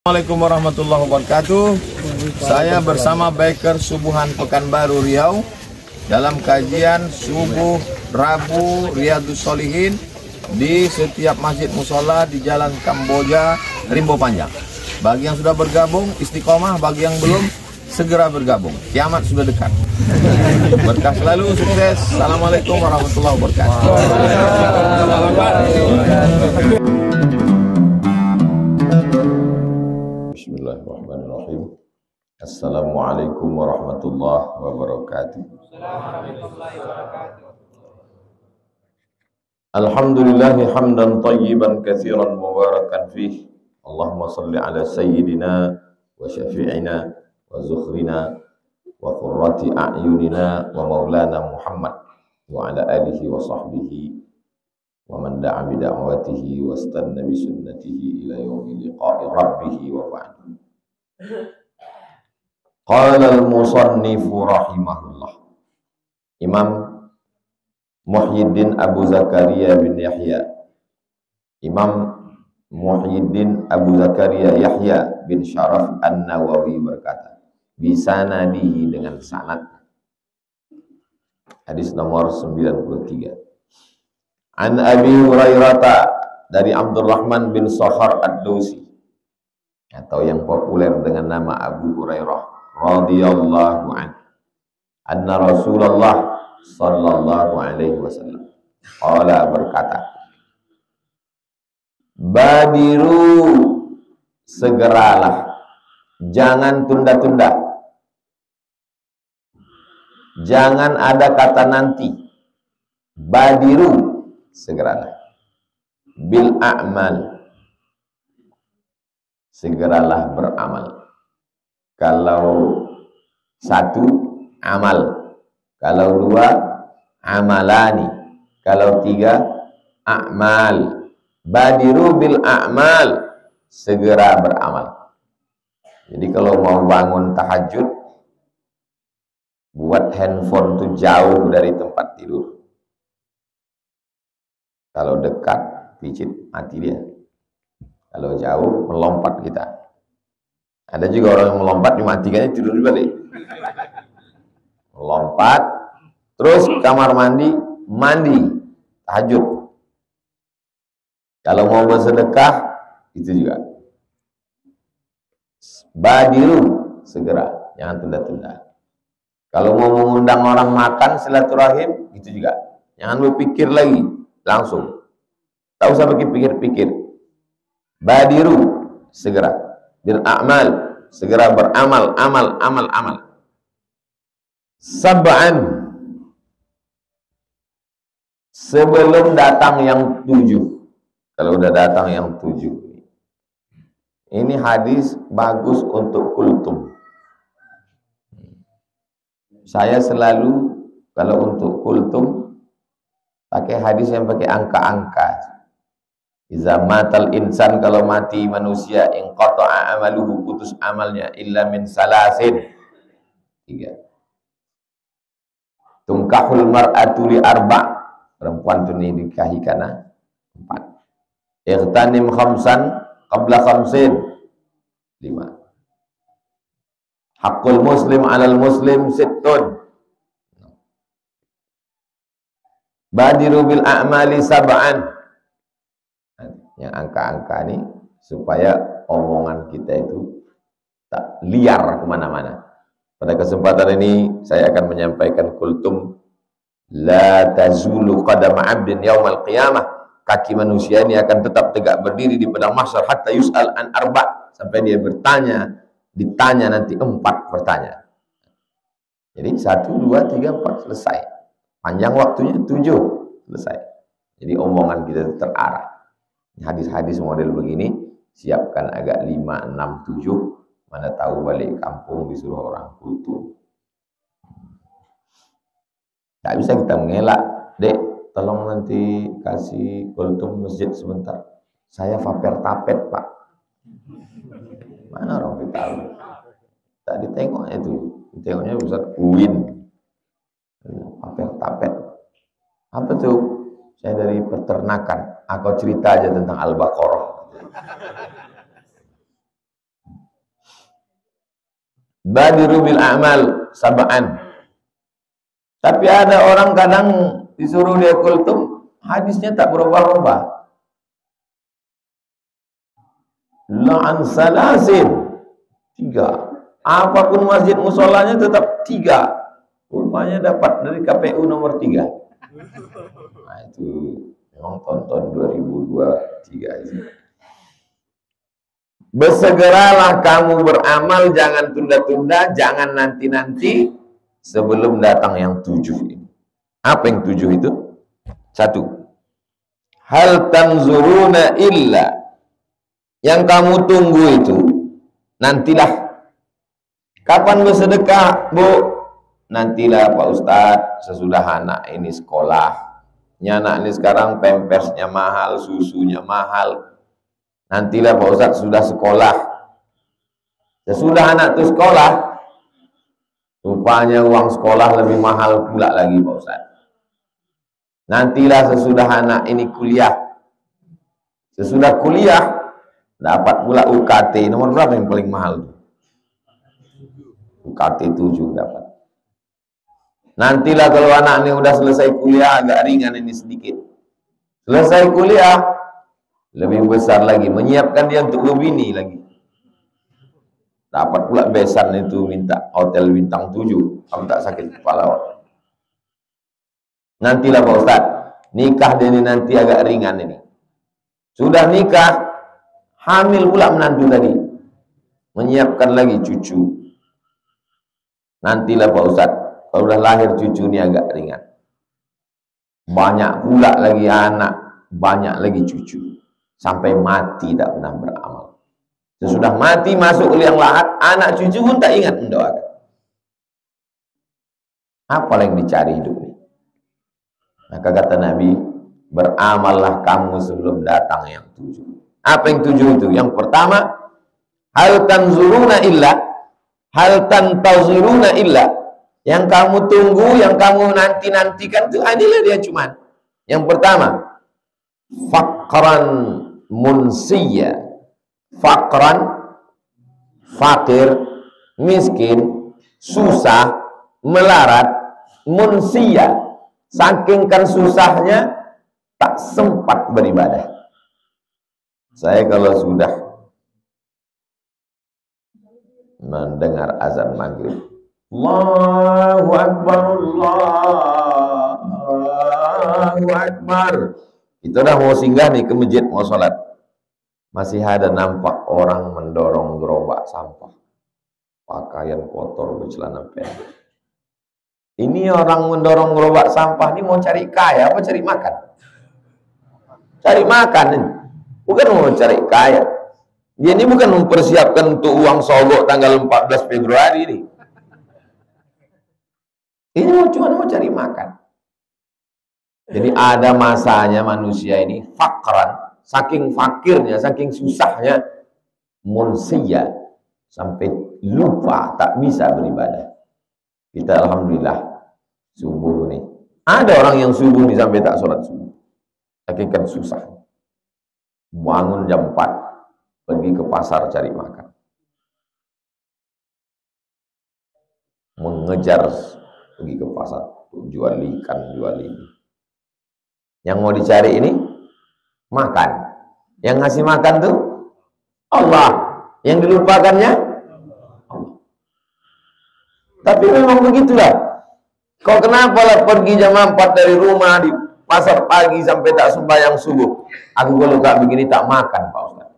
Assalamualaikum warahmatullahi wabarakatuh. Saya bersama Biker Subuhan Pekanbaru Riau dalam kajian subuh Rabu Riyadhus Shalihin di setiap masjid musola di Jalan Kamboja, Rimbo Panjang. Bagi yang sudah bergabung istiqomah, bagi yang belum segera bergabung. Kiamat sudah dekat. Berkah selalu, sukses. Assalamualaikum warahmatullahi wabarakatuh. Bismillahirrahmanirrahim. Assalamualaikum warahmatullahi wabarakatuh. Alhamdulillahi hamdan tayyiban katsiran mubarakan fih. Allahumma salli ala sayyidina wa syafi'ina wa zukhrina wa qurrati a'yunina wa maulana Muhammad wa ala alihi wa sahbihi wa man da'a bi da'watihi wa istanna bi sunnatihi ila yaumil liqa'i rabbih wa ba'd. Qala al-musannif rahimahullah. Imam Muhyiddin Abu Zakaria bin Yahya, Imam Muhyiddin Abu Zakaria Yahya bin Syaraf An-Nawawi berkata, bisanadihi dengan sanad. Hadis nomor 93. An Abi Hurairah, dari Abdurrahman bin Sakhar Ad-Dausi atau yang populer dengan nama Abu Hurairah radhiyallahu anhu, anna Rasulullah sallallahu alaihi wasallam qala, berkata, badiru, segeralah, jangan tunda-tunda, jangan ada kata nanti. Badiru, segeralah, bil a'mal, segeralah beramal. Kalau satu, amal. Kalau dua, amalani. Kalau tiga, a'mal. Badiru bil a'mal, segera beramal. Jadi kalau mau bangun tahajud, buat handphone tuh jauh dari tempat tidur. Kalau dekat, picit, mati dia. Kalau jauh, melompat kita. Ada juga orang yang melompat, dimatikannya tidur balik. Melompat, terus kamar mandi, tahajud. Kalau mau bersedekah, itu juga. Badiru, segera, jangan tunda-tunda. Kalau mau mengundang orang makan silaturahim, itu juga. Jangan berpikir lagi, langsung. Tak usah pikir-pikir. Badiru, segera. Bil a'mal, segera beramal, amal. Sab'an, sebelum datang yang 7. Kalau udah datang yang 7. Ini hadis bagus untuk kultum. Saya selalu kalau untuk kultum pakai hadis yang pakai angka-angka. Iza matal insan, kalau mati manusia, in qata'a amaluhu, putus amalnya, illa min salasin, 3. Tungkahul mar'atu li arba', perempuan itu dinikahi karena 4. Ightanim khamsan qabla khamsin, 5. Haqqul muslim 'alal muslim, 6. Badiru bil a'mali sab'an. Yang angka-angka ini supaya omongan kita itu tak liar kemana-mana. Pada kesempatan ini saya akan menyampaikan kultum la tazulu qadama 'abdin yaumal qiyamah. Kaki manusia ini akan tetap tegak berdiri di padang mahsyar hatta yus'al an arba', sampai dia ditanya nanti 4 pertanyaan. Jadi 1 2 3 4 selesai. Panjang waktunya 7 selesai. Jadi omongan kita terarah. Hadis-hadis model begini siapkan agak 5, 6, 7. Mana tahu balik kampung disuruh orang kultum. Tak bisa kita mengelak, dek, tolong nanti kasih kultum masjid sebentar. Saya vaper tapet, Pak. Mana orang kita tahu? Tak ditengoknya itu. Ditengoknya Ustaz Uwin. Vaper tapet. Apa tuh? Saya dari peternakan. Aku cerita aja tentang Al-Baqarah. Badiru bil a'mal sab'an. Tapi ada orang kadang disuruh dia kultum, hadisnya tak berubah-ubah. La'an salasin, 3. Apapun masjid musolanya tetap 3. Rupanya dapat dari KPU nomor 3. Nah itu memang tonton 2023 itu. Bersegeralah kamu beramal, jangan tunda-tunda, jangan nanti-nanti sebelum datang yang 7 ini. Apa yang 7 itu? 1. Hal tanzuruna illa, yang kamu tunggu itu nantilah. Kapan bersedekah, Bu? Nantilah Pak Ustadz, sesudah anak ini sekolah. Anak ini sekarang pampersnya mahal, susunya mahal. Nantilah Pak Ustadz sudah sekolah. Sesudah anak itu sekolah, rupanya uang sekolah lebih mahal pula lagi Pak Ustadz. Nantilah sesudah anak ini kuliah. Sesudah kuliah, dapat pula UKT. Nomor berapa yang paling mahal? UKT 7 dapat. Nantilah kalau anak ini udah selesai kuliah, agak ringan ini sedikit. Selesai kuliah, lebih besar lagi, menyiapkan dia untuk berbini lagi. Dapat pula besan itu, minta hotel bintang 7. Kamu tak sakit kepala. Nantilah Pak Ustadz, nikah dia ini nanti agak ringan ini. Sudah nikah, hamil pula menantu tadi. Menyiapkan lagi cucu. Nantilah Pak Ustadz, kalau udah lahir cucu ini agak ringan. Banyak pula lagi anak, banyak lagi cucu. Sampai mati tak pernah beramal. Sesudah mati masuk liang lahat, anak cucu pun tak ingat mendoakan. Apa yang dicari hidup ini? Maka kata Nabi, beramallah kamu sebelum datang yang 7. Apa yang 7 itu? Yang pertama, hal tanzuruna illa, hal tantaziruna illa, yang kamu tunggu, yang kamu nanti-nantikan itu inilah dia cuman. Yang pertama, faqran munsiya. Faqran, fakir, miskin, susah, melarat, munsiya, saking kan susahnya tak sempat beribadah. Saya kalau sudah mendengar azan maghrib, Allahu Akbar, Allahu Akbar, itu udah mau singgah nih ke masjid, mau sholat, masih ada nampak orang mendorong gerobak sampah, pakaian kotor, bercelana pendek. Ini orang mendorong gerobak sampah ini mau cari kaya apa cari makan? Cari makan ini, bukan mau cari kaya. Dia ini bukan mempersiapkan untuk uang sogok tanggal 14 Februari ini. Ini cuma mau cari makan. Jadi ada masanya manusia ini fakran, saking fakirnya, saking susahnya, munsiya, sampai lupa, tak bisa beribadah. Kita alhamdulillah subuh nih. Ada orang yang subuh nih sampai tak sholat subuh. Saking kan susah. Bangun jam 4, pergi ke pasar cari makan. Mengejar pergi ke pasar, jual ikan, jual ini. Yang mau dicari ini makan. Yang ngasih makan tuh Allah. Yang dilupakannya Allah. Tapi memang begitulah. Kau kenapa lah pergi jam 4 dari rumah di pasar pagi sampai tak sembahyang subuh? Aku kalau tak begini tak makan Pak Ustaz.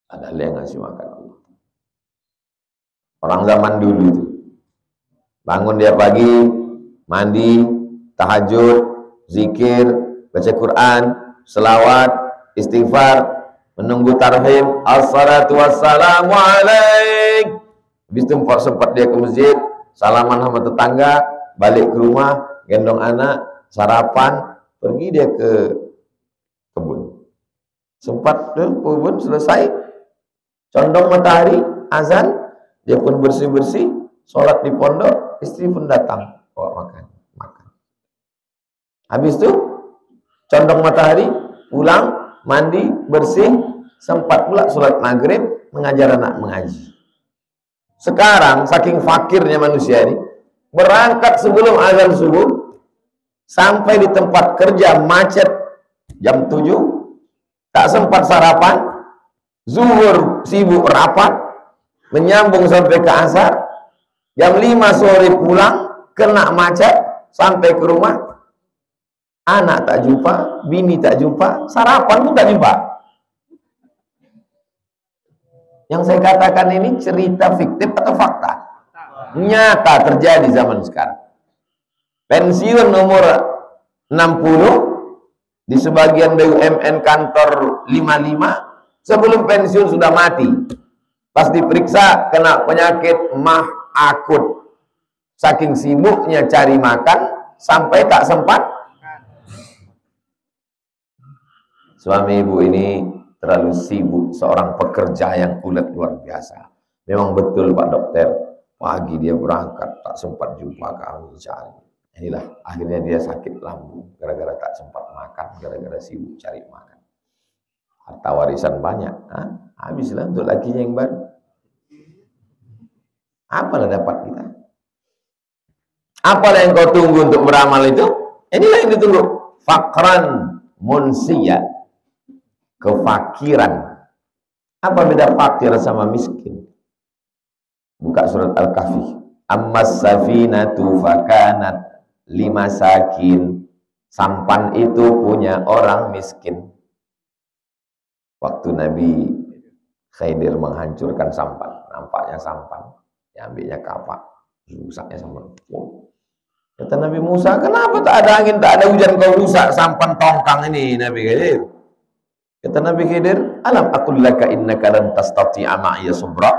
Ada yang ngasih makan Allah. Orang zaman dulu itu bangun dia pagi, mandi, tahajud, zikir, baca Quran, selawat, istighfar, menunggu tarhim, assalatu wassalamu alaik. Habis itu sempat dia ke masjid, salaman sama tetangga, balik ke rumah, gendong anak, sarapan, pergi dia ke kebun. Sempat tuh kebun selesai, condong matahari, azan, dia pun bersih-bersih, sholat di pondok, istri pun datang, bawa makan. Habis itu condong matahari, pulang, mandi, bersih, sempat pula sholat maghrib, mengajar anak mengaji. Sekarang saking fakirnya manusia ini, berangkat sebelum azan subuh, sampai di tempat kerja macet jam 7, tak sempat sarapan, zuhur sibuk rapat, menyambung sampai ke asar, jam 5 sore pulang, kena macet, sampai ke rumah, anak tak jumpa, bini tak jumpa, sarapan pun tak jumpa. Yang saya katakan ini cerita fiktif atau fakta? Nyata terjadi zaman sekarang. Pensiun umur 60, di sebagian BUMN kantor 55, sebelum pensiun sudah mati. Pas diperiksa kena penyakit mah akut. Saking sibuknya cari makan sampai tak sempat. Suami ibu ini terlalu sibuk, seorang pekerja yang ulet luar biasa. Memang betul Pak Dokter, pagi dia berangkat tak sempat jumpa kami cari. Inilah akhirnya dia sakit lambung gara-gara tak sempat makan, gara-gara sibuk cari makan. Harta warisan banyak, habislah untuk lakinya yang baru. Apalah dapat kita? Apalah yang kau tunggu untuk beramal itu? Inilah yang ditunggu. Fakran munsiya, kefakiran. Apa beda fakir sama miskin? Buka surat Al-Kahfi. Ammas safinatu fakanat limasakin. Sampan itu punya orang miskin. Waktu Nabi Khidir menghancurkan sampan, nampaknya sampan, diambilnya kapak, rusaknya sampan. Kata Nabi Musa, kenapa tak ada angin, tak ada hujan, kau rusak sampan tongkang ini, Nabi Khidir? Kata Nabi Khidir, alam aqul laka innaka lan tastati'a ma'iya sabra.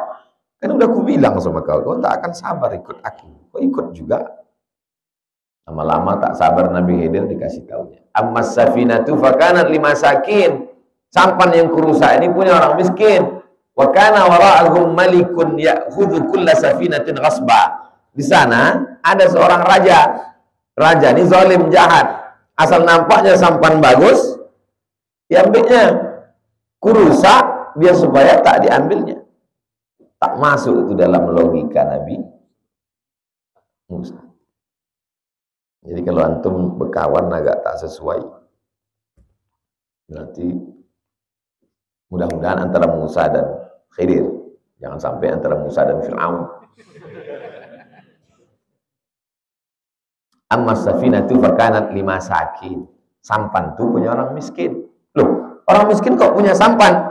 Kan udah aku bilang sama kau, kau tak akan sabar ikut aku. Kau ikut juga. Lama-lama tak sabar Nabi Khidir dikasih taunya. Ammas safinatu fakanat limasakin. Sampan yang kurusak ini punya orang miskin. Wa kana wara'ahum malikun ya'khudhu kulla safinatin ghasba. Di sana ada seorang raja. Raja ini zalim, jahat. Asal nampaknya sampan bagus, diambilnya. Kurusak, biar supaya tak diambilnya. Tak masuk itu dalam logika Nabi Musa. Jadi kalau antum berkawan agak tak sesuai, berarti mudah-mudahan antara Musa dan Khidir, jangan sampai antara Musa dan Fir'aun. Ammas safinatu fakanat limasakin. Sampan itu punya orang miskin. Loh, orang miskin kok punya sampan?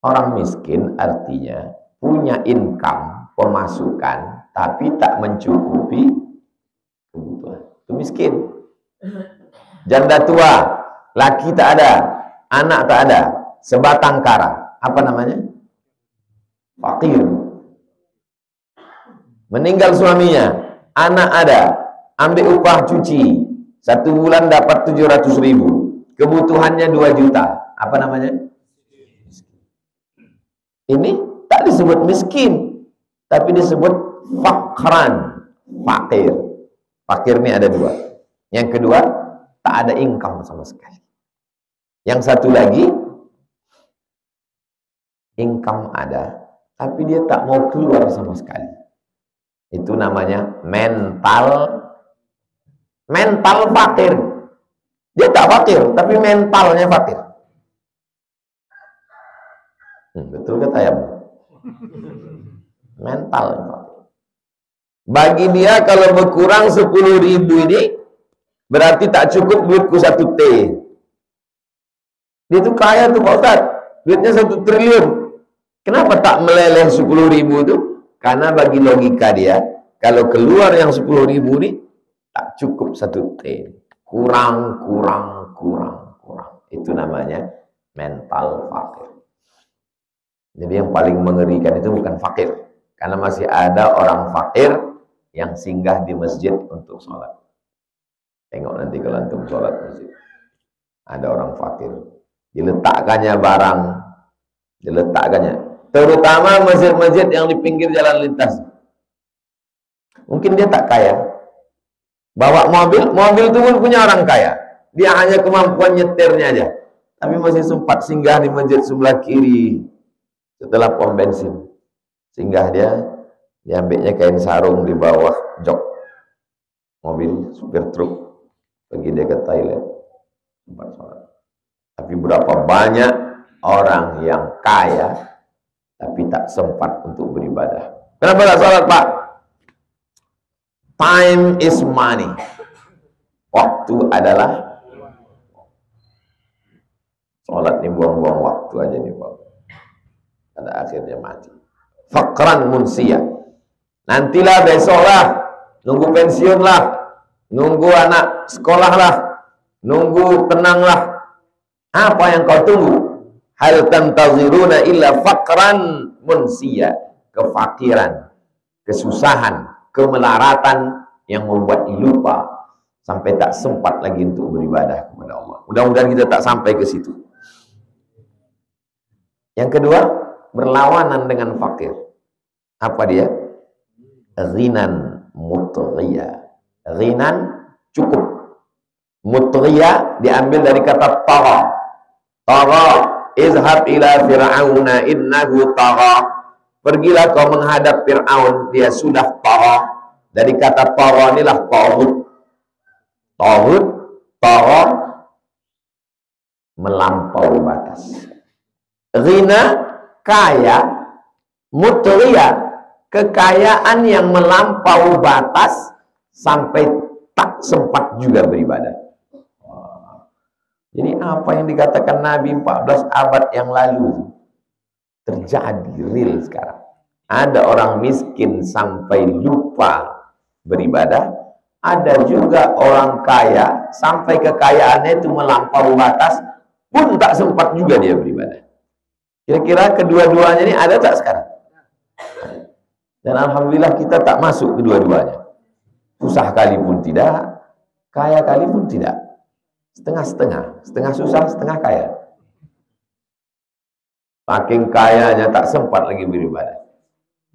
Orang miskin artinya punya income, pemasukan, tapi tak mencukupi kebutuhan. Itu miskin. Janda tua, laki tak ada, anak tak ada, sebatang kara. Apa namanya? Fakir. Meninggal suaminya, anak ada, ambil upah cuci, 1 bulan dapat 700.000, kebutuhannya 2 juta. Apa namanya? Ini tak disebut miskin, tapi disebut fakran, fakir. Fakir ini ada 2. Yang kedua, tak ada income sama sekali. Yang satu lagi, income ada, tapi dia tak mau keluar sama sekali. Itu namanya mental fakir. Dia tak fakir, tapi mentalnya fakir. Betul kata ayam. Mental fakir. Bagi dia kalau berkurang 10.000 ini berarti tak cukup duitku 1 T. Dia itu kaya tuh Pak Ustaz, duitnya 1 triliun. Kenapa tak meleleh 10.000 itu? Karena bagi logika dia, kalau keluar yang 10.000 ini tak cukup 1 T. Kurang. Itu namanya mental fakir. Jadi yang paling mengerikan itu bukan fakir, karena masih ada orang fakir yang singgah di masjid untuk sholat. Tengok nanti kalau antum sholat masjid, ada orang fakir, diletakkannya barang, terutama masjid-masjid yang di pinggir jalan lintas. Mungkin dia tak kaya, bawa mobil itu pun punya orang kaya, dia hanya kemampuan nyetirnya aja, tapi masih sempat singgah di masjid sebelah kiri. Setelah pom bensin, singgah dia Diambilnya kain sarung di bawah jok mobil supir truk, pergi dia ke Thailand tempat sholat. Tapi berapa banyak orang yang kaya tapi tak sempat untuk beribadah. Kenapa tak sholat, Pak? Time is money. Waktu adalah sholat nih, buang-buang waktu aja nih, Pak. Pada akhirnya mati. Faqran munsia. Nantilah, besoklah, nunggu pensiun lah, nunggu anak sekolah lah, nunggu tenanglah. Apa yang kau tunggu? Hal tantaziruna illa faqran munsia. Kefakiran, kesusahan, kemelaratan yang membuat lupa sampai tak sempat lagi untuk beribadah kepada Allah. Mudah-mudahan kita tak sampai ke situ. Yang kedua, berlawanan dengan fakir. Apa dia? Ghinan mutghiya. Ghinan cukup. Mutghiya diambil dari kata tagha. Tagha, izhab ila fir'auna innahu tagha. Pergilah kau menghadap Fir'aun, dia sudah tagha. Dari kata tagha inilah taghut. Taghut, tagha, melampaui batas. Ghina, kaya. Mutghiya, kekayaan yang melampaui batas sampai tak sempat juga beribadah. Jadi apa yang dikatakan Nabi 14 abad yang lalu terjadi real sekarang. Ada orang miskin sampai lupa beribadah, ada juga orang kaya sampai kekayaannya itu melampaui batas pun tak sempat juga dia beribadah. Kira-kira kedua-duanya ini ada tak sekarang? Dan alhamdulillah kita tak masuk kedua-duanya. Susah kali pun tidak, kaya kali pun tidak. Setengah-setengah, setengah susah, setengah kaya. Saking kayanya tak sempat lagi beribadah.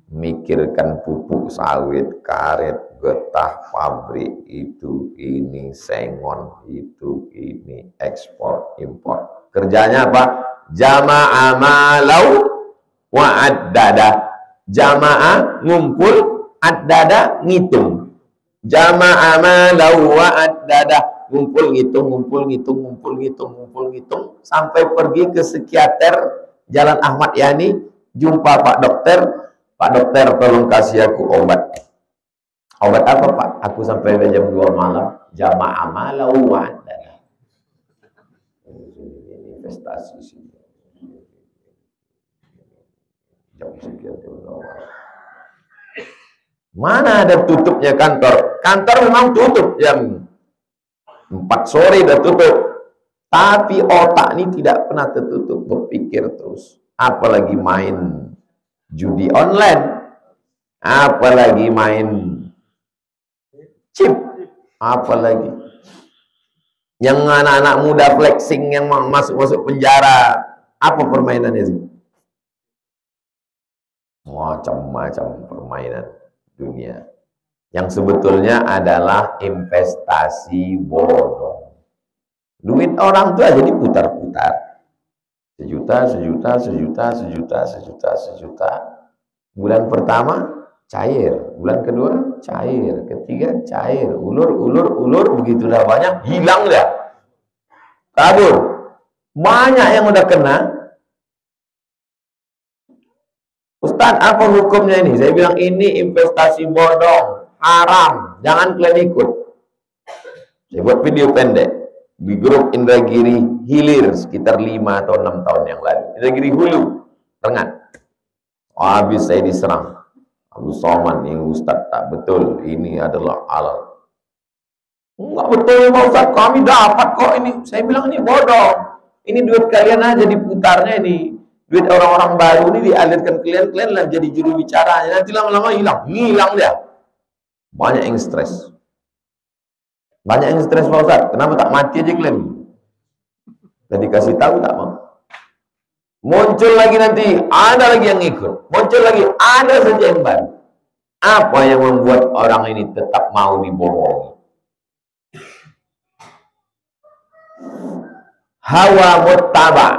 Mikirkan pupuk sawit, karet, getah, pabrik, itu, ini, sengon, itu, ini, ekspor, impor. Kerjanya apa? Jama'a malau wa'addada. Jama'a ngumpul, addada ngitung. Jama'a malau wa'addada. Ngumpul, ngitung, ngumpul, ngitung, ngumpul, ngitung, ngumpul, ngitung. Sampai pergi ke psikiater Jalan Ahmad Yani, jumpa Pak Dokter. Pak Dokter, tolong kasih aku obat. Obat apa, Pak? Aku sampai jam 2 malam. Jama'a malau wa'addada. Investasi sini. Jam sekian. Mana ada tutupnya kantor? Kantor memang tutup jam 4 sore udah tutup. Tapi otak ini tidak pernah tertutup, berpikir terus. Apalagi main judi online, apalagi main chip, apalagi yang anak-anak muda flexing yang masuk penjara. Apa permainannya itu? Macam-macam permainan dunia yang sebetulnya adalah investasi bodong. Duit orang tuh aja diputar-putar. Sejuta. Bulan pertama cair, bulan kedua cair, ketiga cair, ulur, begitu dah banyak, hilang dah. Kabur. Banyak yang udah kena. Ustaz, apa hukumnya ini? Saya bilang ini investasi bodong, haram, jangan kalian ikut. Saya buat video pendek di grup Indragiri Hilir sekitar 5 atau 6 tahun yang lalu. Indragiri Hulu, Rengat. Habis saya diserang. Abu Soman, ini Ustaz tak betul, ini adalah halal. Enggak betul ya Pak Ustaz, kami dapat kok ini. Saya bilang ini bodong. Ini duit kalian aja diputarnya ini. Duit orang-orang baru ini dialirkan kalian lah jadi juru bicaranya. Nanti lama-lama hilang dia. Banyak yang stres. Banyak yang stres Pak Ustaz. Kenapa tak mati aja kalian? Dan dikasih tahu tak mau. Muncul lagi nanti, ada lagi yang ikut. Muncul lagi, ada saja yang baru. Apa yang membuat orang ini tetap mau dibohongi? Hawa muttaba,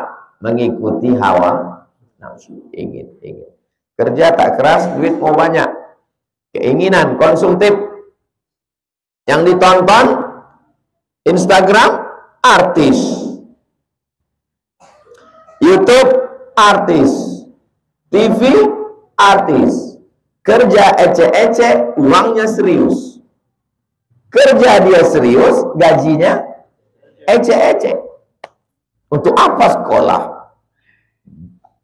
mengikuti hawa nafsu, ingin. Kerja tak keras, duit mau banyak. Keinginan konsumtif. Yang ditonton Instagram, artis. YouTube, artis. TV, artis. Kerja ece-ece, uangnya serius. Kerja dia serius, gajinya ece-ece. Untuk apa sekolah?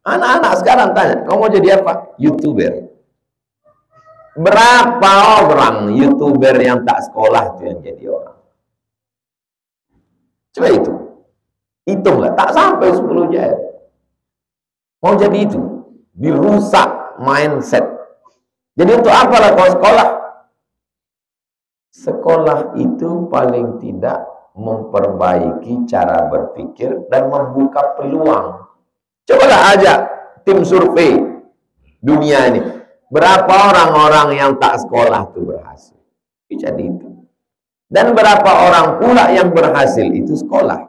Anak-anak sekarang tanya, kamu mau jadi apa? YouTuber. Berapa orang YouTuber yang tak sekolah itu yang jadi orang? Coba itu. Hitunglah, tak sampai 10 jari. Mau jadi itu. Dirusak mindset. Jadi untuk apalah kau sekolah? Sekolah itu paling tidak memperbaiki cara berpikir dan membuka peluang. Cobalah ajak tim survei dunia ini. Berapa orang-orang yang tak sekolah itu berhasil? Jadi itu. Dan berapa orang pula yang berhasil itu sekolah.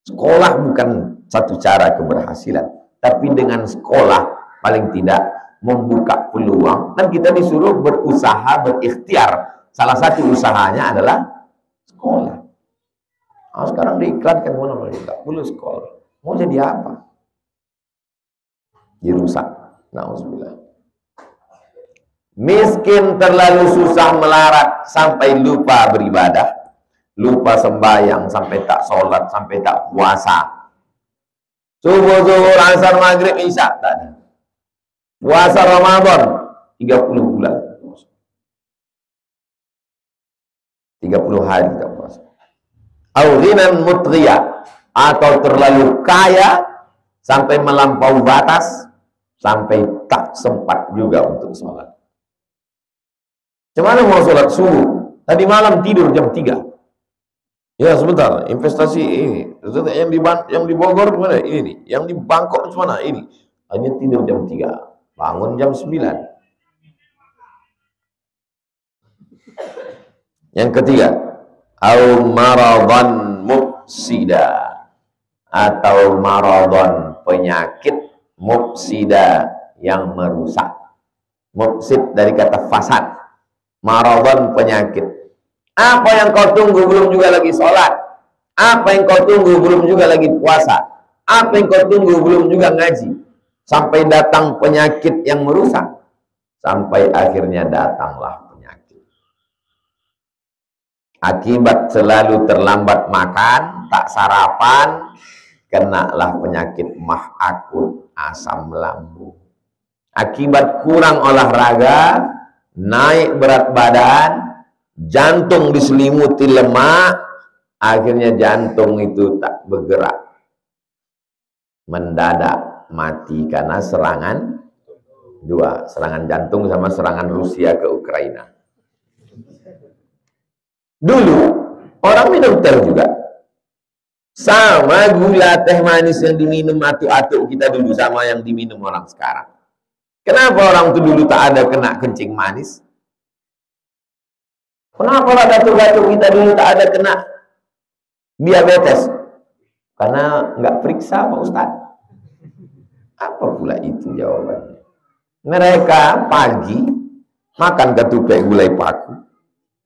Sekolah bukan satu cara keberhasilan. Tapi dengan sekolah paling tidak membuka peluang. Dan kita disuruh berusaha, berikhtiar. Salah satu usahanya adalah sekolah. Nah, sekarang diiklankan mana-mana, tak perlu sekolah. Mau jadi apa? Dirusak. Nauzubillah. Miskin terlalu susah melarat sampai lupa beribadah, lupa sembahyang, sampai tak sholat, sampai tak puasa. Subuh, zuhur, asar, maghrib, isya, tak ada. Puasa Ramadan 30 bulan. 30 hari tak puasa. Aurinan mutghiyah, atau terlalu kaya sampai melampaui batas, sampai tak sempat juga untuk sholat. Cuman mau sholat subuh, tadi malam tidur jam 3. Ya sebentar, investasi ini. Yang di Bogor gimana? Ini nih. Yang di Bangkok mana? Ini. Hanya tidur jam 3, bangun jam 9. Yang ketiga, au maradan mufsida, atau maradan penyakit mufsida yang merusak. Mufsid dari kata fasad. Maradan penyakit. Apa yang kau tunggu belum juga lagi sholat? Apa yang kau tunggu belum juga lagi puasa? Apa yang kau tunggu belum juga ngaji? Sampai datang penyakit yang merusak. Sampai akhirnya datanglah penyakit. Akibat selalu terlambat makan, tak sarapan, kenalah penyakit mah akut, asam lambung. Akibat kurang olahraga, naik berat badan, jantung diselimuti lemak, akhirnya jantung itu tak bergerak, mendadak mati karena serangan dua, serangan jantung sama serangan Rusia ke Ukraina. Dulu orang minum teh juga sama gula teh manis yang diminum atuk-atuk kita dulu sama yang diminum orang sekarang. Kenapa orang itu dulu tak ada kena kencing manis? Kenapa datuk-datuk kita dulu tak ada kena diabetes? Karena nggak periksa Pak Ustadz. Apa pula itu jawabannya? Mereka pagi makan ketupek gulai paku,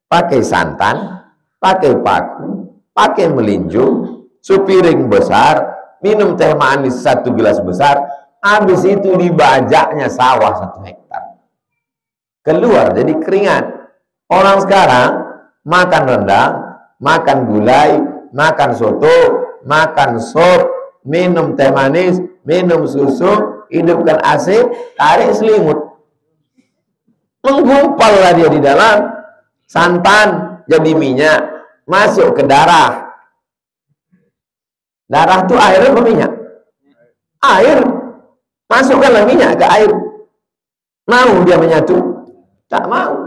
pakai santan, pakai paku, pakai melinjo, sepiring besar, minum teh manis 1 gelas besar, habis itu dibajaknya sawah 1 hektar. Keluar jadi keringat. Orang sekarang makan rendang, makan gulai, makan soto, makan sop, minum teh manis, minum susu, hidupkan AC, tarik selimut. Menggumpallah dia di dalam, santan jadi minyak, masuk ke darah. Darah itu air atau minyak? Air. Masukkanlah minyak ke air. Mau dia menyatu? Tak mau.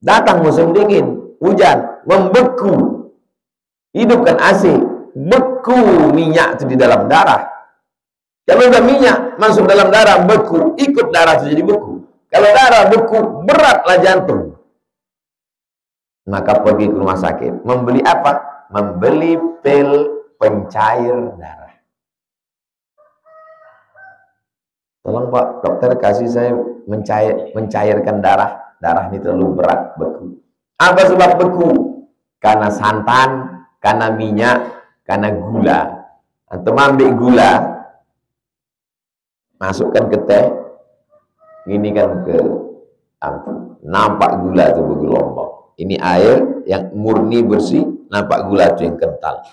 Datang musim dingin, hujan, membeku. Hidupkan AC, beku minyak itu di dalam darah. Kalau udah minyak masuk dalam darah, beku, ikut darah itu jadi beku. Kalau darah beku, beratlah jantung. Maka pergi ke rumah sakit. Membeli apa? Membeli pil pencair darah. Tolong Pak, dokter kasih saya mencairkan darah. darah ini terlalu berat, beku. Apa sebab beku? Karena santan, karena minyak, karena gula. Antum ambil gula, masukkan ke teh, ini kan ke ampun, nampak gula itu bergelombang. Ini air yang murni bersih, nampak gula itu yang kental.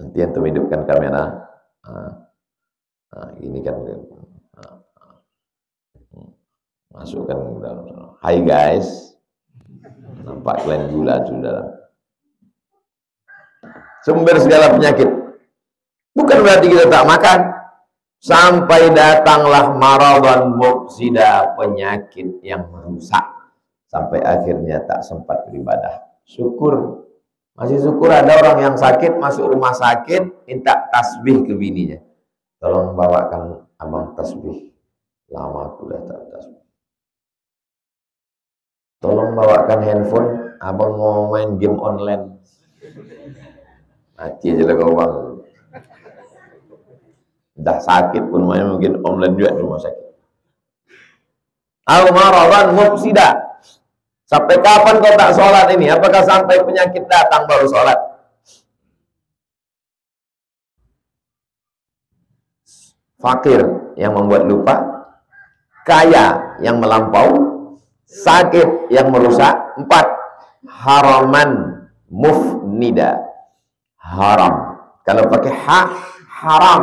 Nanti antum hidupkan kamera. Ini kan masukkan dalam. Hai guys, nampak kalian gula itu dalam. Sumber segala penyakit. Bukan berarti kita tak makan. Sampai datanglah maradhan mufsida, penyakit yang merusak. Sampai akhirnya tak sempat beribadah. Syukur. Masih syukur ada orang yang sakit, masuk rumah sakit, minta tasbih ke bininya. Tolong bawakan abang tasbih. Lama aku dah tak tasbih. Tolong bawakan handphone, abang mau main game online. Mati aja lah kau bang. Dah sakit pun main mungkin online juga di rumah sakit. Al-maradhan mufsida. Sampai kapan kau tak sholat ini? Apakah sampai penyakit datang baru sholat? Fakir yang membuat lupa, kaya yang melampau, sakit yang merusak. 4. Haraman mufnida. Haram. Kalau pakai ha, haram.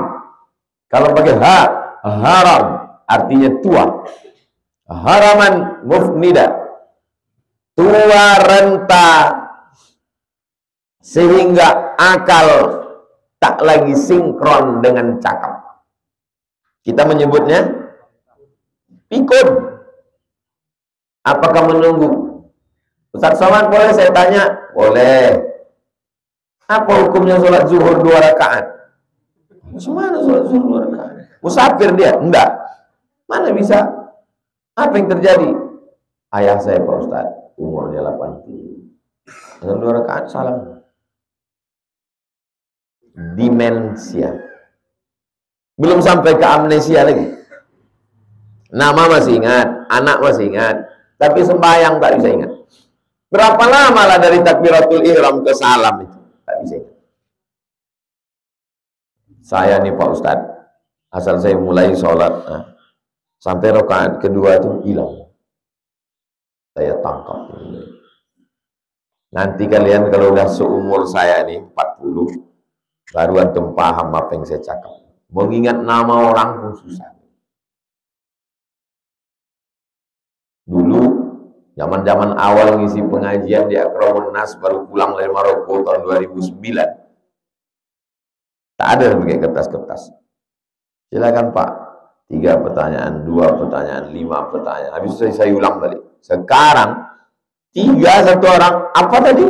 Kalau pakai ha, haram. Artinya tua. Haraman mufnida. Tua renta sehingga akal tak lagi sinkron dengan cakap. Kita menyebutnya pikun. Apakah menunggu? Ustaz Somad boleh saya tanya? Boleh. Apa hukumnya sholat zuhur 2 rakaat? Gimana sholat zuhur 2 rakaat? Musafir dia? Enggak. Mana bisa? Apa yang terjadi? Ayah saya Pak Ustaz, umurnya 80. Dengan 2 rakaat salam. Demensia. Belum sampai ke amnesia lagi. Nama masih ingat, anak masih ingat, tapi sembahyang tak bisa ingat. Berapa lama lah dari takbiratul ihram ke salam itu? Tak bisa ingat. Saya nih Pak Ustaz, asal saya mulai sholat, sampai rakaat kedua itu hilang. Saya tangkap. Nanti kalian kalau udah seumur saya nih 40, baru antum paham apa yang saya cakap. Mengingat nama orang pun susah. Dulu zaman-zaman awal ngisi pengajian di Akramun Nas, baru pulang dari Maroko tahun 2009. Tak ada pakai kertas-kertas. Silakan Pak, 3 pertanyaan, 2 pertanyaan, 5 pertanyaan. Habis itu saya ulang balik. Sekarang 3 1 orang, apa tadi?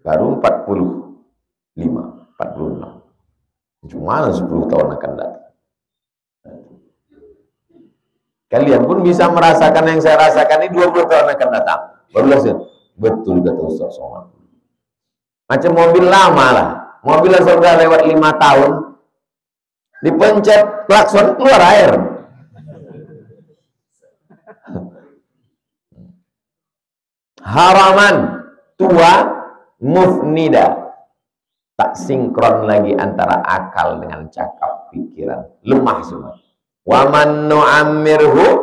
Baru 45, 46. Cuma 10 tahun akan datang. Kalian pun bisa merasakan yang saya rasakan ini 20 tahun akan datang. Barulah saya, betul kata Ustaz Somad. Macam mobil lama lah. Mobil sudah lewat 5 tahun, dipencet klakson keluar air. Haraman, tua, mufnida, tak sinkron lagi antara akal dengan cakap, pikiran, lemah semua. Wa man nu'ammirhu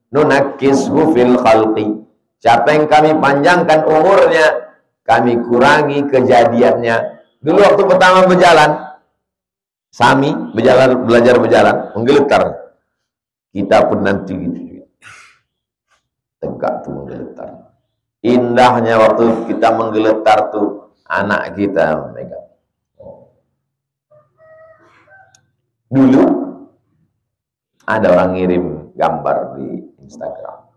nunakkishu fil khalqi. Siapa yang kami panjangkan umurnya, kami kurangi kejadiannya. Dulu waktu pertama berjalan, Sami belajar berjalan, menggeletar. Kita pun nanti gitu. Tegak tuh menggeletar. Indahnya waktu kita menggeletar tuh anak kita megang. Dulu ada orang ngirim gambar di Instagram.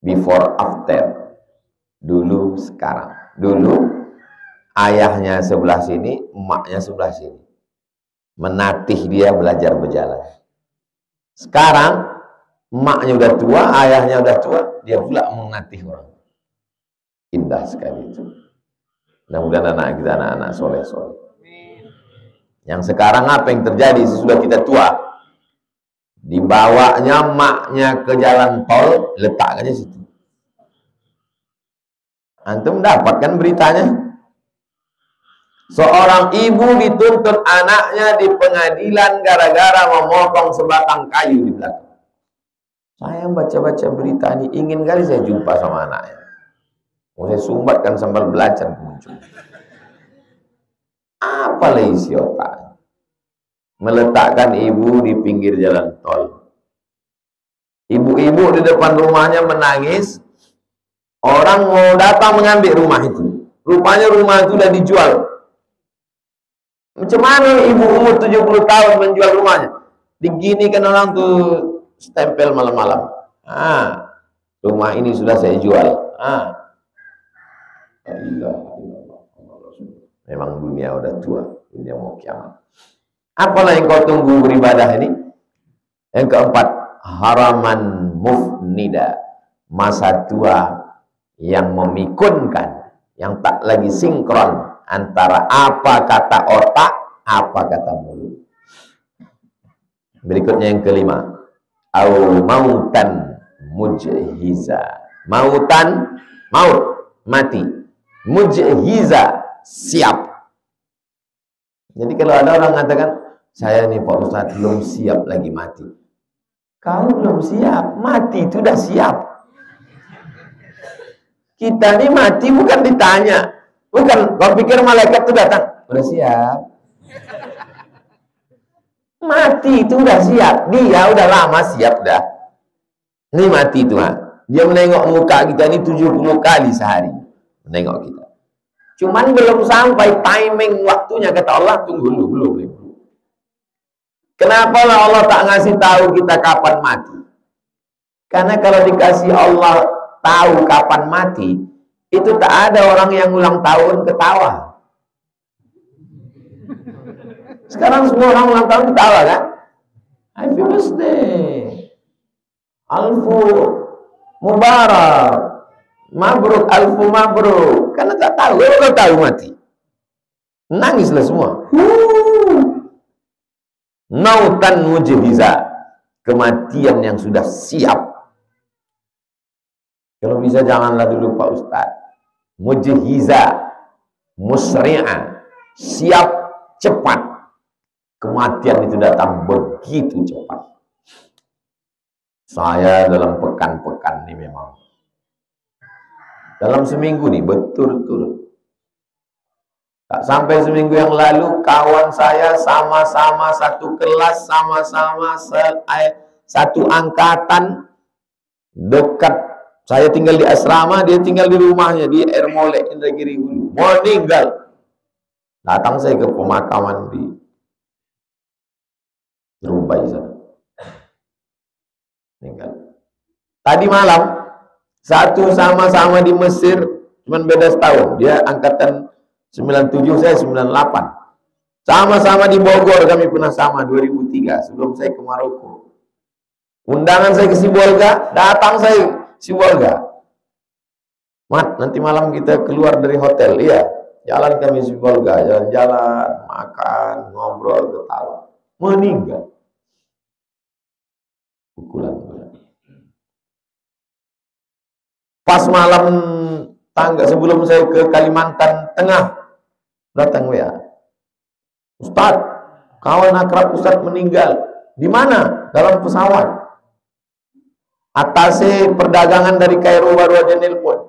Before after. Dulu sekarang. Dulu ayahnya sebelah sini, emaknya sebelah sini. Menatih dia belajar berjalan. Sekarang emaknya udah tua, ayahnya udah tua, dia pula menatih orang. Indah sekali itu. Mudah-mudahan anak kita anak-anak soleh-soleh. Yang sekarang apa yang terjadi sesudah kita tua? Dibawanya maknya ke jalan tol, letakkannya situ. Antum dapatkan beritanya? Seorang ibu dituntut anaknya di pengadilan gara-gara memotong sebatang kayu di belakang. Saya baca-baca berita ini, ingin kali saya jumpa sama anaknya. Mau saya sumbatkan sambal belacan muncul. Apa isi otak? Meletakkan ibu di pinggir jalan tol. Ibu-ibu di depan rumahnya menangis. Orang mau datang mengambil rumah itu. Rupanya rumah itu sudah dijual. Macam mana ibu umur 70 tahun menjual rumahnya? Diginikan orang tuh stempel malam-malam. Rumah ini sudah saya jual. Memang dunia udah tua, dunia mau kiamat. Apalah yang kau tunggu beribadah ini? Yang keempat, haraman mufnida, masa tua yang memikunkan, yang tak lagi sinkron antara apa kata otak, apa kata mulut. Berikutnya yang kelima, au mautan mujhiza. Mautan, maut, mati. Mujhiza, siap. Jadi kalau ada orang mengatakan, saya nih Pak Ustadz belum siap lagi mati. Kau belum siap, mati itu udah siap. Kita nih mati bukan ditanya. Bukan, kau pikir malaikat itu datang, udah siap. Mati itu udah siap. Dia udah lama siap dah. Ini mati itu, dia menengok muka kita ini 70 kali sehari. Menengok kita. Cuman belum sampai timing waktunya, kata Allah, tunggu dulu, belum. Kenapa Allah tak ngasih tahu kita kapan mati? Karena kalau dikasih Allah tahu kapan mati, itu tak ada orang yang ulang tahun ketawa. Sekarang semua orang ulang tahun ketawa kan? Happy birthday, alfu mubarak, mabruk, alfu mabruk. Karena tak tahu, kalau tahu mati, nangislah semua. Nautan mujhiza, kematian yang sudah siap. Kalau bisa janganlah dulu Pak Ustadz. Mujhiza, musri'a, siap, cepat. Kematian itu datang begitu cepat. Saya dalam pekan-pekan ini memang, dalam seminggu nih betul-betul, tak sampai seminggu yang lalu kawan saya sama-sama satu kelas, sama-sama satu angkatan, dekat. Saya tinggal di asrama, dia tinggal di rumahnya di Ermolek, Indragiri Hulu. Meninggal. Datang saya ke pemakaman di Rumbai sana. Meninggal. Tadi malam, satu sama-sama di Mesir, cuman beda setahun. Dia angkatan 97, saya 98. Sama-sama di Bogor, kami pernah sama 2003, sebelum saya ke Maroko. Undangan saya ke Sibolga, datang saya Sibolga. Mat, nanti malam kita keluar dari hotel. Iya, jalan kami Sibolga, jalan-jalan, makan, ngobrol, ketawa. Meninggal. Pukulan. Pas malam tangga sebelum saya ke Kalimantan Tengah, datang WA. Ustadz, kawan akrab Ustadz meninggal. Di mana? Dalam pesawat. Atase perdagangan dari Kairo baru aja nelpon.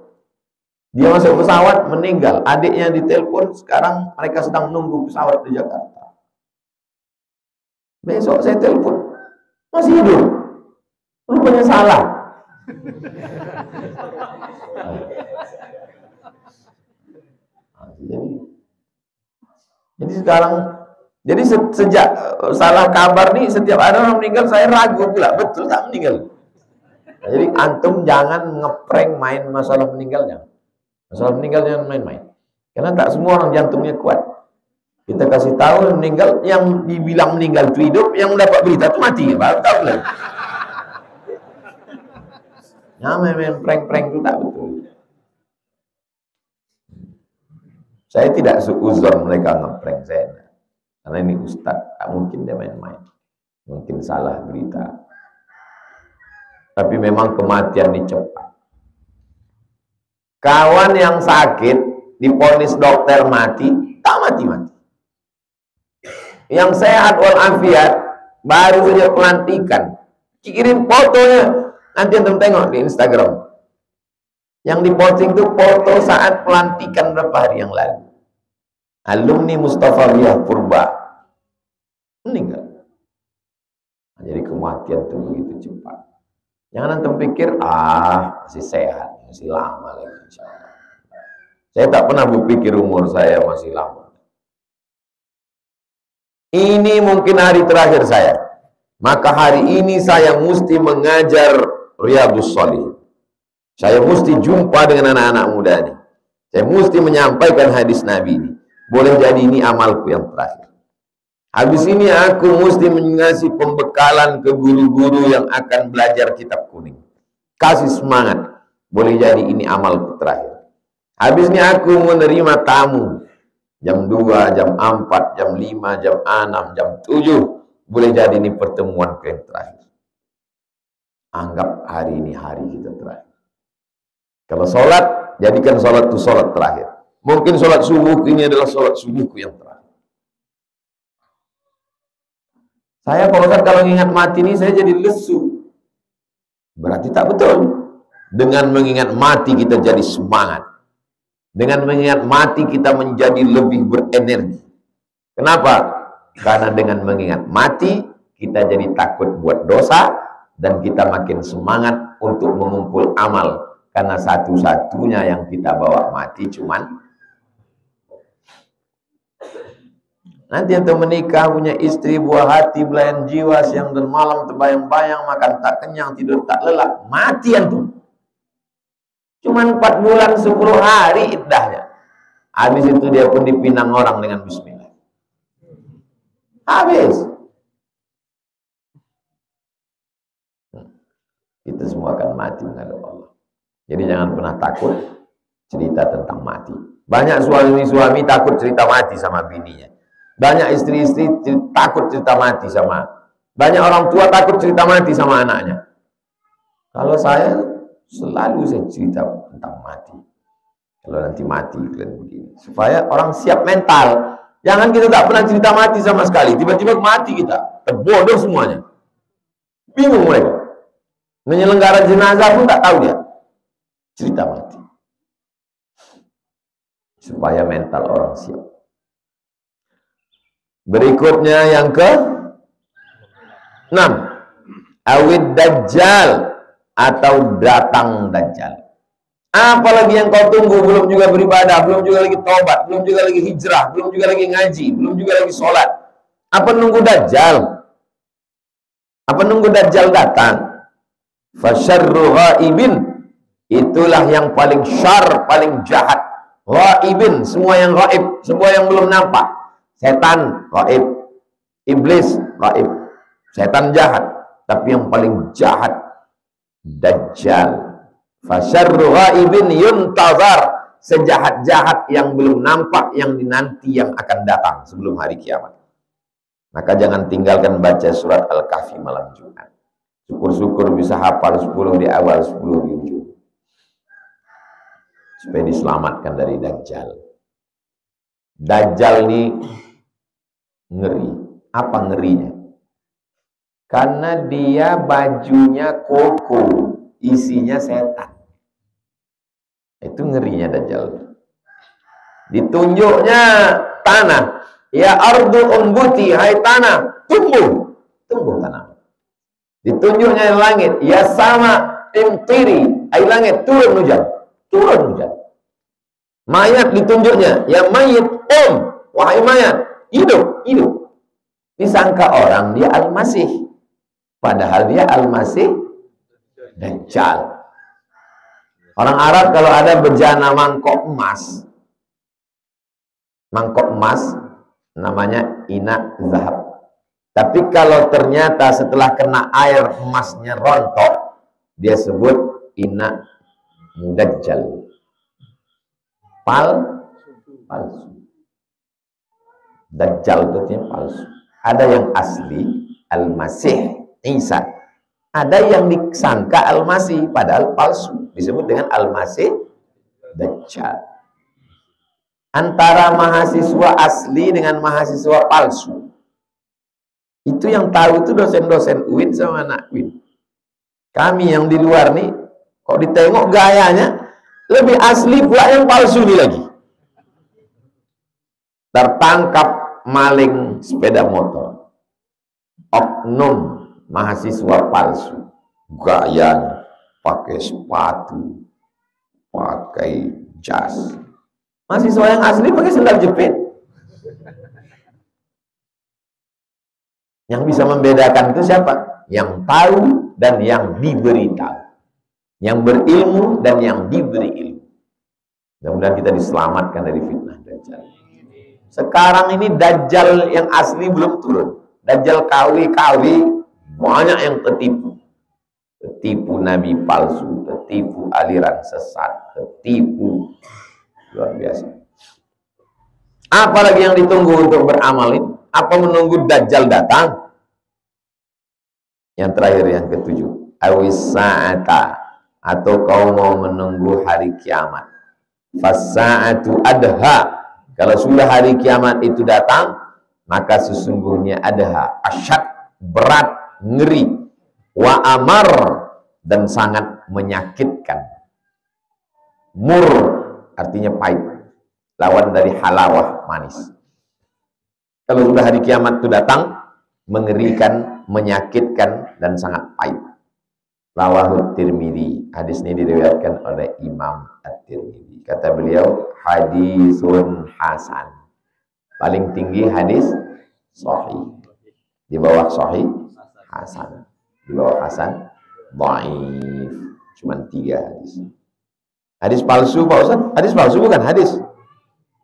Dia masuk pesawat, meninggal. Adiknya ditelepon, sekarang mereka sedang menunggu pesawat di Jakarta. Besok saya telepon, masih hidup. Rupanya salah. Jadi sekarang, jadi sejak salah kabar nih, setiap ada orang meninggal, saya ragu pula, betul tak meninggal. Nah, jadi antum jangan ngeprank main masalah meninggalnya. Masalah meninggal jangan main-main. Karena tak semua orang jantungnya kuat. Kita kasih tahu meninggal, yang dibilang meninggal itu hidup, yang mendapat berita itu mati, baru tahu lah. Nah, main prank-prank itu tak betul. Saya tidak seuzon mereka ngeprank saya. Karena ini ustaz, tak mungkin dia main-main. Mungkin salah berita. Tapi memang kematian ini cepat. Kawan yang sakit diponis dokter mati, tak mati-mati. Yang sehat walafiat baru saja pelantikan, kirim fotonya, nanti antum tengok di Instagram. Yang diposting itu foto saat pelantikan berapa hari yang lalu. Alumni Mustafa Riyah Purba meninggal. Jadi kematian itu begitu cepat. Jangan antum pikir, masih sehat, masih lama lagi insyaallah. Saya tak pernah berpikir umur saya masih lama. Ini mungkin hari terakhir saya. Maka hari ini saya mesti mengajar Riyadhus Shalihin. Saya mesti jumpa dengan anak-anak muda ini. Saya mesti menyampaikan hadis Nabi ini. Boleh jadi ini amalku yang terakhir. Habis ini aku mesti mengasih pembekalan ke guru-guru yang akan belajar kitab kuning. Kasih semangat. Boleh jadi ini amalku terakhir. Habis ini aku menerima tamu. Jam 2, jam 4, jam 5, jam 6, jam 7. Boleh jadi ini pertemuan yang terakhir. Anggap hari ini hari kita terakhir. Kalau sholat, jadikan sholat itu sholat terakhir. Mungkin sholat subuh ini adalah sholat subuhku yang terakhir. Saya Pak Ustaz kalau ingat mati ini saya jadi lesu. Berarti tak betul. Dengan mengingat mati kita jadi semangat. Dengan mengingat mati kita menjadi lebih berenergi. Kenapa? Karena dengan mengingat mati kita jadi takut buat dosa dan kita makin semangat untuk mengumpul amal. Karena satu-satunya yang kita bawa mati cuman nanti untuk menikah, punya istri, buah hati, belayan jiwa, siang dan malam terbayang-bayang, makan tak kenyang, tidur tak lelap, mati antum. Cuman 4 bulan 10 hari iddahnya. Habis itu dia pun dipinang orang dengan bismillah. Habis. Kita semua akan mati menghadap Allah. Jadi jangan pernah takut cerita tentang mati. Banyak suami-suami takut cerita mati sama bininya. Banyak istri-istri takut cerita mati sama. Banyak orang tua takut cerita mati sama anaknya. Kalau saya selalu saya cerita tentang mati. Kalau nanti mati kalian begini. Supaya orang siap mental. Jangan kita tak pernah cerita mati sama sekali. Tiba-tiba mati kita. Terbodoh semuanya. Bingung mereka. Menyelenggara jenazah pun tak tahu dia. Cerita mati. Supaya mental orang siap. Berikutnya yang ke-6. Awid Dajjal atau datang Dajjal. Apalagi yang kau tunggu, belum juga beribadah, belum juga lagi taubat, belum juga lagi hijrah, belum juga lagi ngaji, belum juga lagi sholat. Apa nunggu Dajjal? Apa nunggu Dajjal datang? Fasyarru ghaibin, itulah yang paling syar, paling jahat. Ghaibin, semua yang ghaib, semua yang belum nampak. Setan ghaib, iblis ghaib, setan jahat, tapi yang paling jahat Dajjal. Fasyarru ghaibin yuntazar, sejahat-jahat yang belum nampak, yang dinanti, yang akan datang sebelum hari kiamat. Maka jangan tinggalkan baca surat Al-Kahfi malam Jumat. Syukur-syukur bisa hafal 10 di awal, 10 di ujung, supaya diselamatkan dari Dajjal. Dajjal ini ngeri. Apa ngerinya? Karena dia bajunya koko, isinya setan. Itu ngerinya Dajjal. Ditunjuknya tanah. Ya ardu umbuti, hai tanah, tumbuh. Tumbuh tanah. Ditunjuknya langit. Ya sama imtiri, hai langit, turun hujan. Turun hujan. Mayat ditunjuknya. Ya mayit wahai mayat, hidup. Hidup. Disangka orang dia Al-Masih. Padahal dia Al-Masih Dajjal. Orang Arab kalau ada bejana mangkok emas namanya inak zahab. Tapi kalau ternyata setelah kena air emasnya rontok, dia sebut inak mudajjal. Palsu. Dajjal itu palsu. Ada yang asli, Al-Masih Isa. Ada yang disangka Al-Masih, padahal palsu. Disebut dengan Al-Masih Dajjal. Antara mahasiswa asli dengan mahasiswa palsu. Itu yang tahu itu dosen-dosen UIN sama anak UIN. Kami yang di luar nih, kok ditengok gayanya, lebih asli pula yang palsu nih lagi. Tertangkap maling sepeda motor. Oknum mahasiswa palsu, gayanya pakai sepatu, pakai jas. Mahasiswa yang asli pakai sendal jepit. Yang bisa membedakan itu siapa? Yang tahu dan yang diberitahu, yang berilmu dan yang diberi ilmu. Mudah-mudahan kita diselamatkan dari fitnah Dajjal. Sekarang ini Dajjal yang asli belum turun. Dajjal KW banyak yang tertipu. Tertipu nabi palsu, tertipu aliran sesat, tertipu luar biasa. Apalagi yang ditunggu untuk beramal ini? Apa menunggu Dajjal datang? Yang terakhir, yang ketujuh, awis sa'ata, atau kau mau menunggu hari kiamat. Fas-sa'atu adha, kalau sudah hari kiamat itu datang, maka sesungguhnya adha, asyad, berat, ngeri, wa amar, dan sangat menyakitkan. Mur artinya pahit, lawan dari halawah, manis. Kalau sudah hari kiamat itu datang, mengerikan, menyakitkan, dan sangat pahit. Rawahu Tirmidzi, hadis ini diriwayatkan oleh Imam At-Tirmidzi. Kata beliau, hadisun hasan, paling tinggi hadis sahih, di bawah sahih hasan, di bawah hasan dhaif, cuma 3 hadis. Hadis palsu, Pak Ustaz, hadis palsu bukan hadis.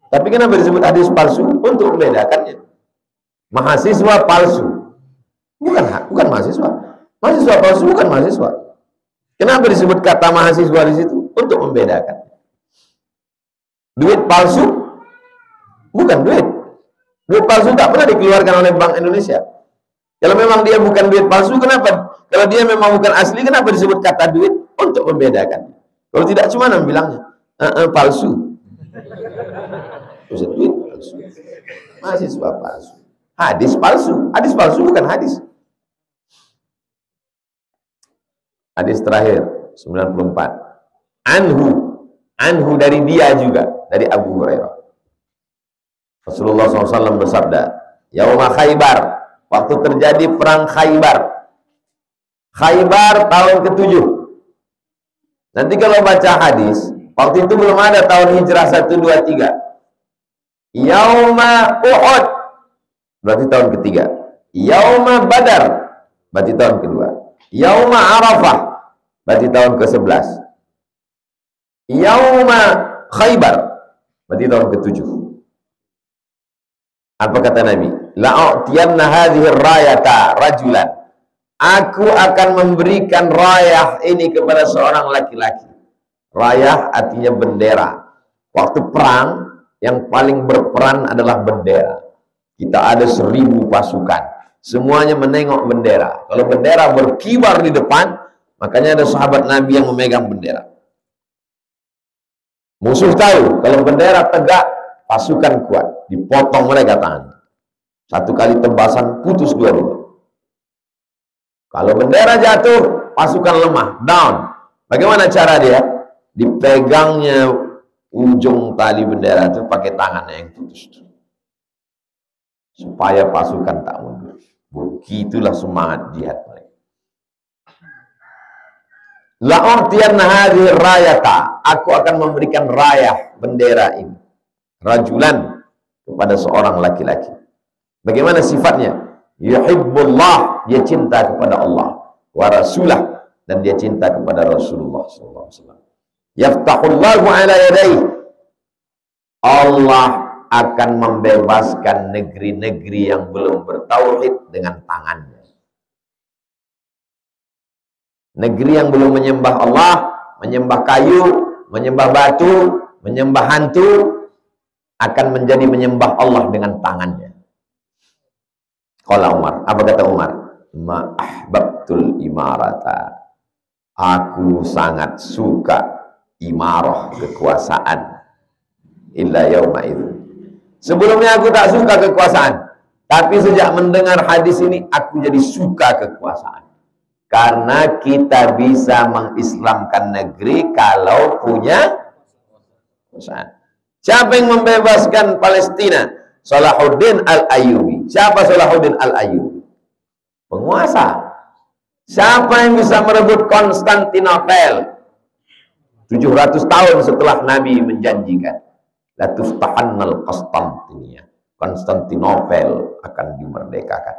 Tapi kenapa disebut hadis palsu? Untuk membedakannya. Mahasiswa palsu bukan mahasiswa. Mahasiswa palsu bukan mahasiswa. Kenapa disebut kata mahasiswa di situ? Untuk membedakan. Duit palsu bukan duit. Duit palsu tak pernah dikeluarkan oleh Bank Indonesia. Kalau memang dia bukan duit palsu, kenapa? Kalau dia memang bukan asli, kenapa disebut kata duit? Untuk membedakan. Kalau tidak, cuma bilangnya palsu. Duit palsu. Mahasiswa palsu. Hadis palsu. Hadis palsu bukan hadis. Hadis terakhir 94. Anhu dari dia juga, dari Abu Hurairah. Rasulullah SAW bersabda, Yauma Khaybar, waktu terjadi perang Khaybar. Khaybar tahun ke-7. Nanti kalau baca hadis, waktu itu belum ada tahun hijrah 123. Yauma Uhud, berarti tahun ke-3. Yauma Badar, berarti tahun ke-2. Yauma Arafah, berarti tahun ke-11. Yauma Khaybar, berarti tahun ke-7. Apa kata Nabi? La'u'tiyanna hadhihi rayata rajulan. Aku akan memberikan rayah ini kepada seorang laki-laki. Rayah artinya bendera. Waktu perang, yang paling berperan adalah bendera. Kita ada 1000 pasukan. Semuanya menengok bendera. Kalau bendera berkibar di depan, makanya ada sahabat Nabi yang memegang bendera. Musuh tahu, kalau bendera tegak, pasukan kuat. Dipotong mereka tangan. Satu kali tebasan, putus dua-dua. Kalau bendera jatuh, pasukan lemah, down. Bagaimana cara dia? Dipegangnya ujung tali bendera itu pakai tangannya yang putus. Supaya pasukan tak mundur. Begitulah semangat jihad mereka. La'u'tiyanna hadhihi rayata. Aku akan memberikan rayah bendera ini. Rajulan, kepada seorang laki-laki. Bagaimana sifatnya? Yuhibbullah, dia cinta kepada Allah, wa rasulah, dan dia cinta kepada Rasulullah SAW. Yaftahullahu ala yadayhi, Allah akan membebaskan negeri-negeri yang belum bertauhid dengan tangannya. Negeri yang belum menyembah Allah, menyembah kayu, menyembah batu, menyembah hantu, akan menjadi menyembah Allah dengan tangannya. Qala Umar, apa kata Umar? ma ahbabtul imarata. Aku sangat suka imarah, kekuasaan. Illa yauma itu. Sebelumnya aku tak suka kekuasaan, tapi sejak mendengar hadis ini aku jadi suka kekuasaan. Karena kita bisa mengislamkan negeri kalau punya kekuasaan. Siapa yang membebaskan Palestina? Salahuddin Al-Ayyubi. Siapa Salahuddin Al-Ayyubi? Penguasa. Siapa yang bisa merebut Konstantinopel? 700 tahun setelah Nabi menjanjikan, la tuftahannal Konstantinia, Konstantinopel akan dimerdekakan.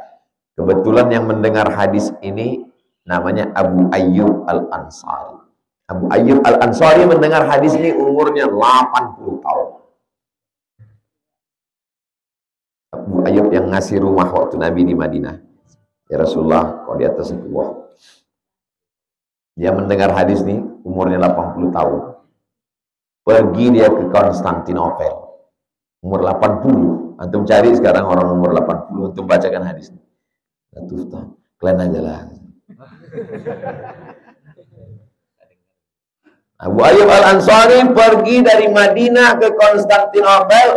Kebetulan yang mendengar hadis ini namanya Abu Ayyub Al-Ansari. Abu Ayyub Al-Ansari mendengar hadis ini umurnya 80 tahun. Abu Ayyub yang ngasih rumah waktu Nabi di Madinah. Ya Rasulullah, kau di atas sebuah. Dia mendengar hadis ini umurnya 80 tahun. Pergi dia ke Konstantinopel. Umur 80. Antum cari sekarang orang umur 80, antum bacakan hadis ini. Kalian aja lah. Abu Ayyub Al-Ansari pergi dari Madinah ke Konstantinopel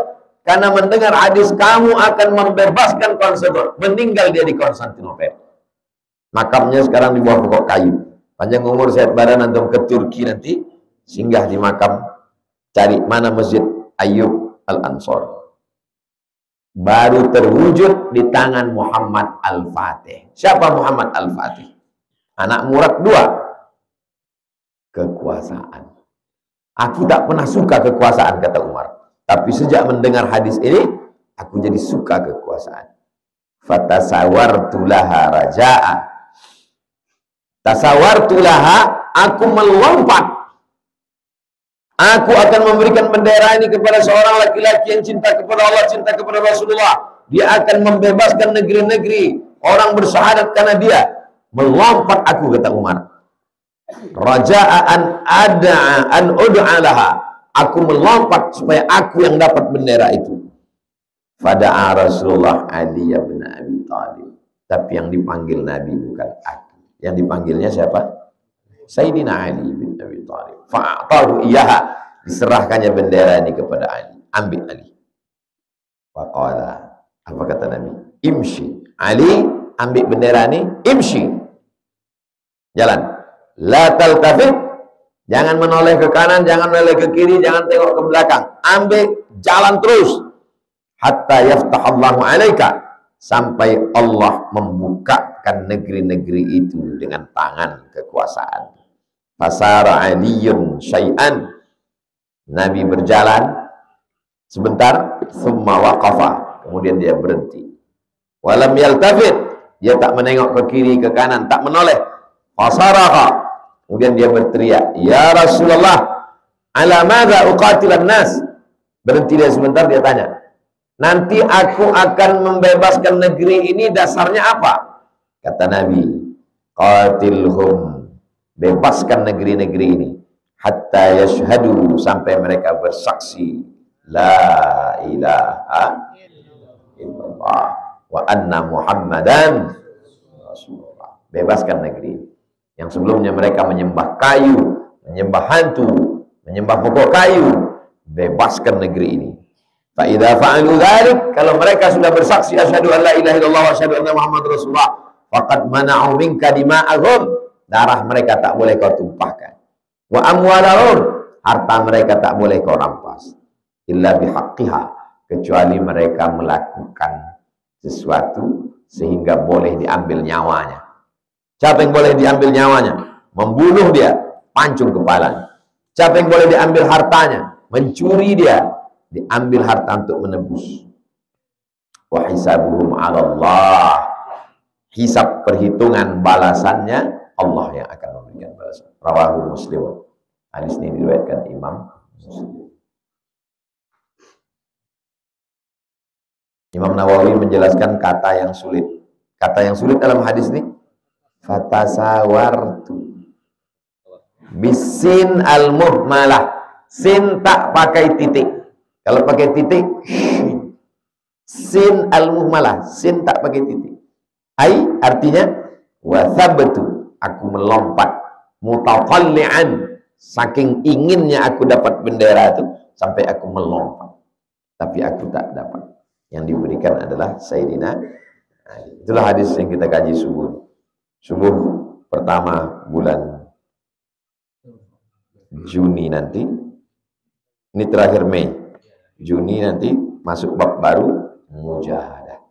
karena mendengar hadis kamu akan membebaskan Konstantinopel. Meninggal dia di Konstantinopel. Makamnya sekarang di bawah pokok kayu. Panjang umur sehat badan, antum ke Turki nanti singgah di makam, cari mana Masjid Ayyub Al-Ansari. Baru terwujud di tangan Muhammad Al-Fatih. Siapa Muhammad Al-Fatih? Anak Murad II. Kekuasaan. Aku tak pernah suka kekuasaan, kata Umar. Tapi sejak mendengar hadis ini, aku jadi suka kekuasaan. Fatasawartu laha raja'a. Tasawartu laha, aku melompat. Aku akan memberikan bendera ini kepada seorang laki-laki yang cinta kepada Allah, cinta kepada Rasulullah. Dia akan membebaskan negeri-negeri. Orang bersyahadat karena dia. Melompat aku, kata Umar. Raja'an ada'a an ud'a laha. Aku melompat supaya aku yang dapat bendera itu. Fada'a Rasulullah Ali bin Abi Thalib. Tapi yang dipanggil Nabi bukan aku. Yang dipanggilnya siapa? Sayyidina Ali bin Abi Thalib. Fa'atahu iyaha. Diserahkannya bendera ini kepada Ali. Ambil Ali. Waqala. Apa kata Nabi? Imshi. Ali ambil bendera ini. Imshi. Jalan. La taltafit, jangan menoleh ke kanan, jangan menoleh ke kiri, jangan tengok ke belakang. Ambil jalan terus. Hatta yaftahallahu alaika, sampai Allah membukakan negeri-negeri itu dengan tangan kekuasaan. Fasara aliyun syai'an. Nabi berjalan sebentar, thumma waqafa, kemudian dia berhenti. Walam yaltafit, dia tak menengok ke kiri, ke kanan, tak menoleh. Fasaraha, kemudian dia berteriak, ya Rasulullah, ala madza uqatilan nas. Berhenti dia sebentar, dia tanya, nanti aku akan membebaskan negeri ini dasarnya apa? Kata Nabi, qatilhum, bebaskan negeri-negeri ini, hatta yashhadu, sampai mereka bersaksi la ilaha illallah wa anna Muhammadan Rasulullah. Bebaskan negeri ini. Yang sebelumnya mereka menyembah kayu, menyembah hantu, menyembah pokok kayu. Bebaskan negeri ini. Fa idza fa'alu dzalik, kalau mereka sudah bersaksi asyhadu an la ilaha illallah wa asyhadu anna Muhammadar Rasulullah, faqad mana'u minka dima'ahum, darah mereka tak boleh kau tumpahkan. Wa amwalahum, harta mereka tak boleh kau rampas. Illa bihaqqiha, kecuali mereka melakukan sesuatu sehingga boleh diambil nyawanya. Siapa yang boleh diambil nyawanya? Membunuh dia, pancung kepalanya. Siapa yang boleh diambil hartanya? Mencuri dia, diambil harta untuk menebus. Wa hisabuhum 'ala Allah. Hisab, perhitungan balasannya Allah yang akan memberikan balasan. Rawahu Muslim. Hadis ini diriwayatkan Imam Muslim. Imam Nawawi menjelaskan kata yang sulit. Kata yang sulit dalam hadis ini, fatasawartu bisin al-muhmalah. Sin tak pakai titik. Kalau pakai titik, sin al-muhmalah. Sin tak pakai titik. Ai artinya Wa thabtu, aku melompat, mutatalli'an, saking inginnya aku dapat bendera itu sampai aku melompat. Tapi aku tak dapat. Yang diberikan adalah Sayyidina Ali. Itulah hadis yang kita kaji subuh. Subuh pertama bulan Juni nanti. Ini terakhir Mei. Juni nanti masuk bab baru mujahadah.